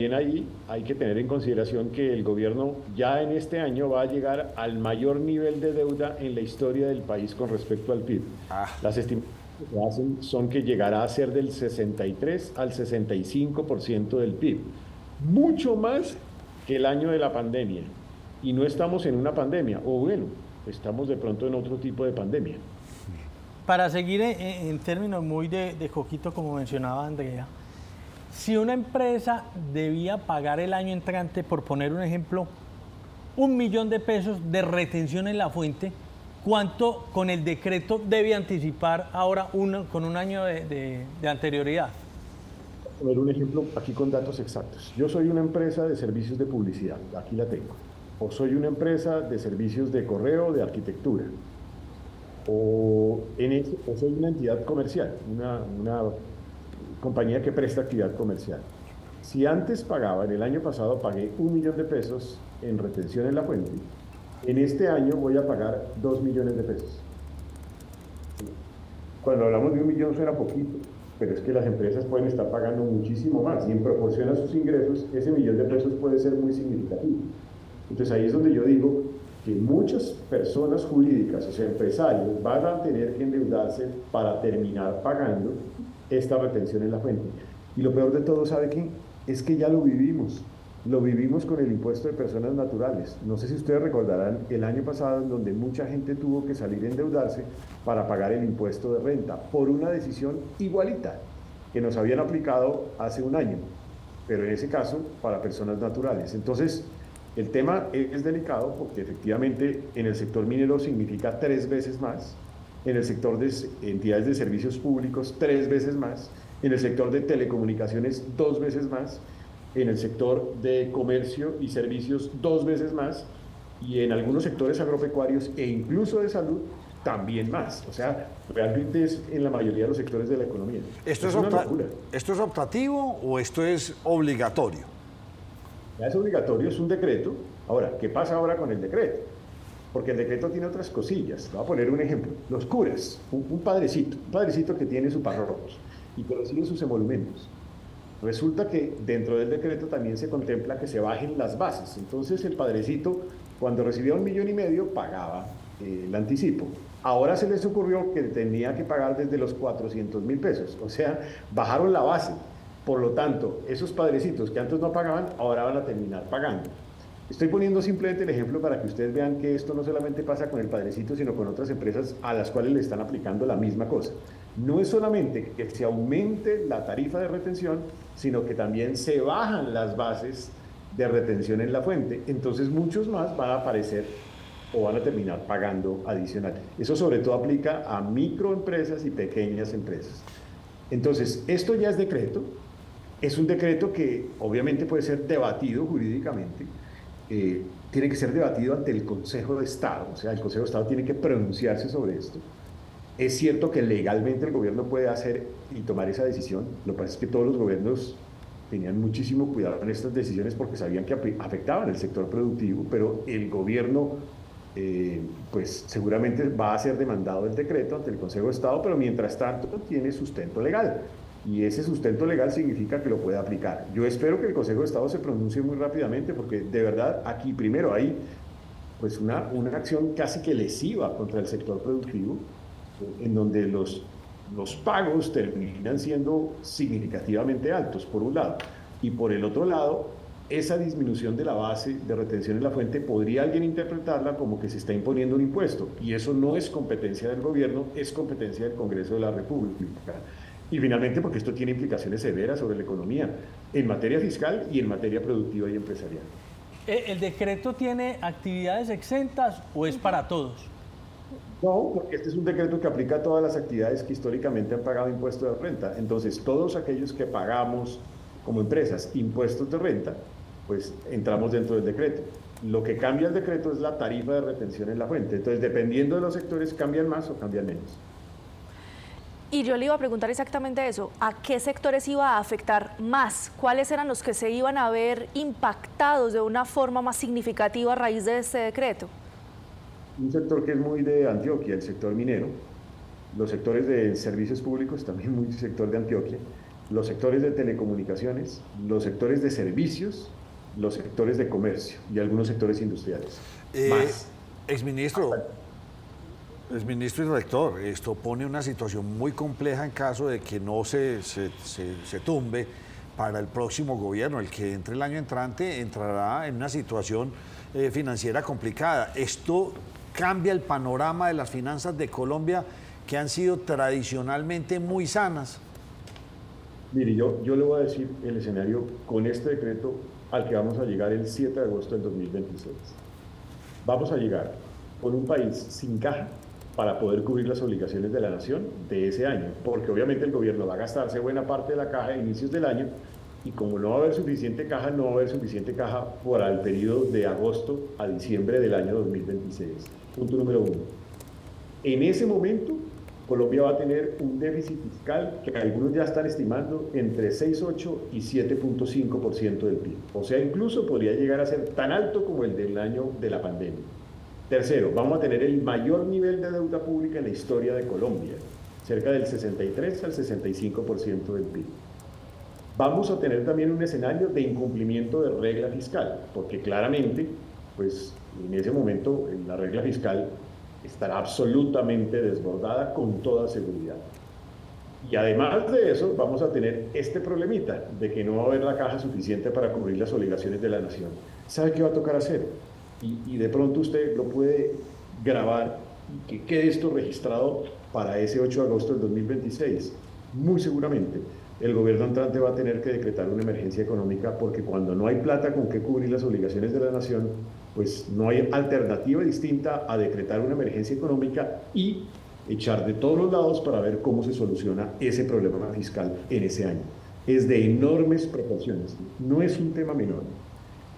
también ahí hay que tener en consideración que el gobierno ya en este año va a llegar al mayor nivel de deuda en la historia del país con respecto al PIB. Ah, Las estimaciones que se hacen son que llegará a ser del 63 al 65% del PIB, mucho más que el año de la pandemia. Y no estamos en una pandemia, o bueno, estamos de pronto en otro tipo de pandemia. Para seguir en términos muy de coquito, como mencionaba Andrea, si una empresa debía pagar el año entrante, por poner un ejemplo, 1.000.000 de pesos de retención en la fuente, ¿cuánto con el decreto debe anticipar ahora con un año de anterioridad? Poner un ejemplo aquí con datos exactos. Yo soy una empresa de servicios de publicidad, aquí la tengo. O soy una empresa de servicios de correo, de arquitectura. O soy una entidad comercial, una compañía que presta actividad comercial. Si antes pagaba, en el año pasado pagué 1.000.000 de pesos en retención en la fuente, en este año voy a pagar 2.000.000 de pesos. Cuando hablamos de 1.000.000 suena poquito, pero es que las empresas pueden estar pagando muchísimo más y en proporción a sus ingresos, ese 1.000.000 de pesos puede ser muy significativo. Entonces ahí es donde yo digo que muchas personas jurídicas, o sea, empresarios, van a tener que endeudarse para terminar pagando esta retención en la fuente. Y lo peor de todo, ¿sabe qué? Es que ya lo vivimos. Lo vivimos con el impuesto de personas naturales. No sé si ustedes recordarán el año pasado en donde mucha gente tuvo que salir a endeudarse para pagar el impuesto de renta por una decisión igualita que nos habían aplicado hace un año, pero en ese caso para personas naturales. Entonces, el tema es delicado porque efectivamente en el sector minero significa 3 veces más, en el sector de entidades de servicios públicos 3 veces más, en el sector de telecomunicaciones 2 veces más, en el sector de comercio y servicios 2 veces más, y en algunos sectores agropecuarios e incluso de salud también más. O sea, realmente es en la mayoría de los sectores de la economía. ¿esto es una locura. ¿Esto es optativo o esto es obligatorio? Ya es obligatorio, es un decreto. Ahora, ¿qué pasa ahora con el decreto? Porque el decreto tiene otras cosillas. Voy a poner un ejemplo. Los curas, un padrecito que tiene su parroquia y que recibe sus emolumentos. Resulta que dentro del decreto también se contempla que se bajen las bases. Entonces el padrecito, cuando recibía 1.500.000, pagaba el anticipo. Ahora se les ocurrió que tenía que pagar desde los 400.000 pesos. O sea, bajaron la base. Por lo tanto, esos padrecitos que antes no pagaban, ahora van a terminar pagando. Estoy poniendo simplemente el ejemplo para que ustedes vean que esto no solamente pasa con el padrecito, sino con otras empresas a las cuales le están aplicando la misma cosa. No es solamente que se aumente la tarifa de retención, sino que también se bajan las bases de retención en la fuente. Entonces muchos más van a aparecer o van a terminar pagando adicional. Eso sobre todo aplica a microempresas y pequeñas empresas. Entonces, esto ya es decreto. Es un decreto que obviamente puede ser debatido jurídicamente, tiene que ser debatido ante el Consejo de Estado, o sea, el Consejo de Estado tiene que pronunciarse sobre esto. Es cierto que legalmente el gobierno puede hacer y tomar esa decisión, lo que pasa es que todos los gobiernos tenían muchísimo cuidado en estas decisiones porque sabían que afectaban el sector productivo, pero el gobierno pues seguramente va a ser demandado el decreto ante el Consejo de Estado, pero mientras tanto tiene sustento legal. Y ese sustento legal significa que lo puede aplicar. Yo espero que el Consejo de Estado se pronuncie muy rápidamente porque de verdad aquí primero hay pues una acción casi que lesiva contra el sector productivo, en donde los pagos terminan siendo significativamente altos, por un lado. Y por el otro lado, esa disminución de la base de retención en la fuente podría alguien interpretarla como que se está imponiendo un impuesto. Y eso no es competencia del gobierno, es competencia del Congreso de la República. Y finalmente, porque esto tiene implicaciones severas sobre la economía, en materia fiscal y en materia productiva y empresarial. ¿El decreto tiene actividades exentas o es para todos? No, porque este es un decreto que aplica a todas las actividades que históricamente han pagado impuestos de renta. Entonces, todos aquellos que pagamos como empresas impuestos de renta, pues entramos dentro del decreto. Lo que cambia el decreto es la tarifa de retención en la fuente. Entonces, dependiendo de los sectores, cambian más o cambian menos. Y yo le iba a preguntar exactamente eso, ¿a qué sectores iba a afectar más? ¿Cuáles eran los que se iban a ver impactados de una forma más significativa a raíz de este decreto? Un sector que es muy de Antioquia, el sector minero, los sectores de servicios públicos, también muy sector de Antioquia, los sectores de telecomunicaciones, los sectores de servicios, los sectores de comercio y algunos sectores industriales. Más. Exministro y rector, esto pone una situación muy compleja en caso de que no se tumbe para el próximo gobierno. El que entre el año entrante entrará en una situación financiera complicada. Esto cambia el panorama de las finanzas de Colombia, que han sido tradicionalmente muy sanas. Mire, yo le voy a decir el escenario con este decreto al que vamos a llegar el 7 de agosto del 2026. Vamos a llegar con un país sin caja para poder cubrir las obligaciones de la nación de ese año, porque obviamente el gobierno va a gastarse buena parte de la caja a inicios del año, y como no va a haber suficiente caja, no va a haber suficiente caja para el periodo de agosto a diciembre del año 2026. Punto número 1. En ese momento, Colombia va a tener un déficit fiscal que algunos ya están estimando entre 6,8 y 7,5% del PIB. O sea, incluso podría llegar a ser tan alto como el del año de la pandemia. Tercero, vamos a tener el mayor nivel de deuda pública en la historia de Colombia, cerca del 63 al 65% del PIB. Vamos a tener también un escenario de incumplimiento de regla fiscal, porque claramente, pues en ese momento la regla fiscal estará absolutamente desbordada con toda seguridad. Y además de eso, vamos a tener este problemita de que no va a haber la caja suficiente para cubrir las obligaciones de la nación. ¿Sabe qué va a tocar hacer? Y de pronto usted lo puede grabar y que quede esto registrado para ese 8 de agosto del 2026. Muy seguramente el gobierno entrante va a tener que decretar una emergencia económica, porque cuando no hay plata con que cubrir las obligaciones de la nación, pues no hay alternativa distinta a decretar una emergencia económica y echar de todos los lados para ver cómo se soluciona ese problema fiscal en ese año. Es de enormes proporciones, no es un tema menor.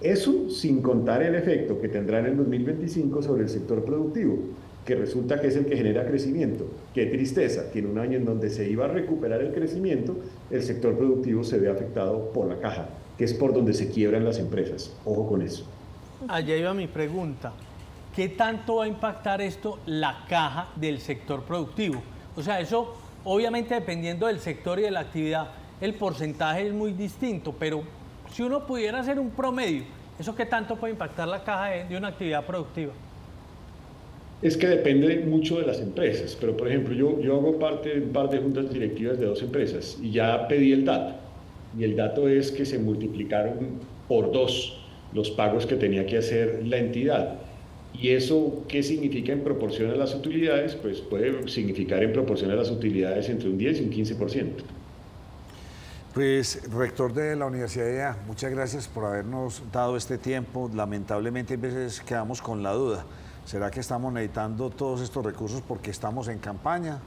Eso sin contar el efecto que tendrá en el 2025 sobre el sector productivo, que resulta que es el que genera crecimiento. Qué tristeza que en un año en donde se iba a recuperar el crecimiento, el sector productivo se ve afectado por la caja, que es por donde se quiebran las empresas. Ojo con eso. Allá iba mi pregunta. ¿Qué tanto va a impactar esto la caja del sector productivo? O sea, eso obviamente dependiendo del sector y de la actividad, el porcentaje es muy distinto, pero si uno pudiera hacer un promedio, ¿eso qué tanto puede impactar la caja de una actividad productiva? Es que depende mucho de las empresas, pero por ejemplo yo hago parte de un par de juntas directivas de 2 empresas y ya pedí el dato, y el dato es que se multiplicaron por 2 los pagos que tenía que hacer la entidad. ¿Y eso qué significa en proporción a las utilidades? Pues puede significar en proporción a las utilidades entre un 10 y un 15%. Pues, rector de la Universidad de EA, muchas gracias por habernos dado este tiempo. Lamentablemente a veces quedamos con la duda. ¿Será que estamos necesitando todos estos recursos porque estamos en campaña?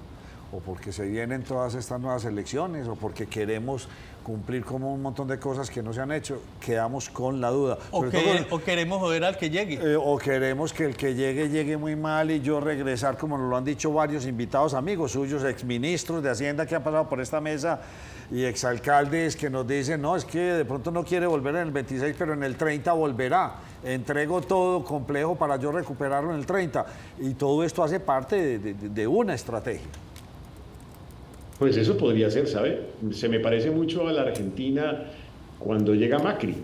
¿O porque se vienen todas estas nuevas elecciones? ¿O porque queremos cumplir con un montón de cosas que no se han hecho? Quedamos con la duda. O queremos joder al que llegue. O queremos que el que llegue muy mal y yo regresar, como nos lo han dicho varios invitados, amigos suyos, exministros de Hacienda que han pasado por esta mesa y exalcaldes que nos dicen, no, es que de pronto no quiere volver en el 26, pero en el 30 volverá. Entrego todo complejo para yo recuperarlo en el 30. Y todo esto hace parte de una estrategia. Pues eso podría ser, ¿sabe? Se me parece mucho a la Argentina cuando llega Macri.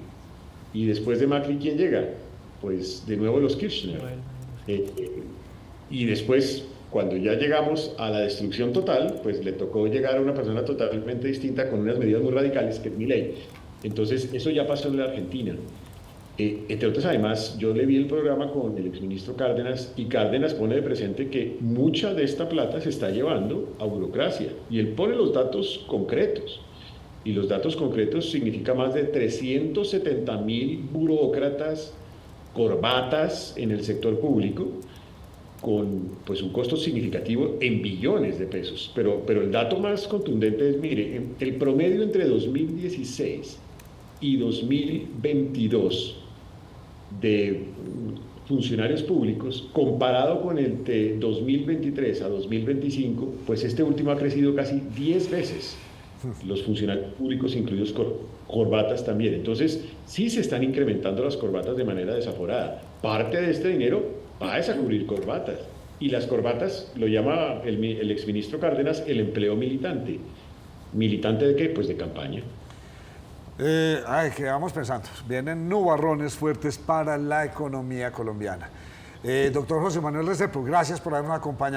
Y después de Macri, ¿quién llega? Pues de nuevo los Kirchner. Y después, cuando ya llegamos a la destrucción total, pues le tocó llegar a una persona totalmente distinta con unas medidas muy radicales, que es Milei. Entonces, eso ya pasó en la Argentina. Entre otras, además, yo le vi el programa con el exministro Cárdenas, y Cárdenas pone de presente que mucha de esta plata se está llevando a burocracia, y él pone los datos concretos, y los datos concretos significa más de 370.000 burócratas, corbatas en el sector público, con pues un costo significativo en billones de pesos. Pero el dato más contundente es, mire, el promedio entre 2016 y 2022 de funcionarios públicos, comparado con el de 2023 a 2025, pues este último ha crecido casi 10 veces. Los funcionarios públicos, incluidos corbatas también. Entonces, sí se están incrementando las corbatas de manera desaforada. Parte de este dinero va a cubrir corbatas. Y las corbatas lo llama el exministro Cárdenas el empleo militante. ¿Militante de qué? Pues de campaña. Quedamos pensando. Vienen nubarrones fuertes para la economía colombiana. Doctor José Manuel Restrepo, gracias por habernos acompañado.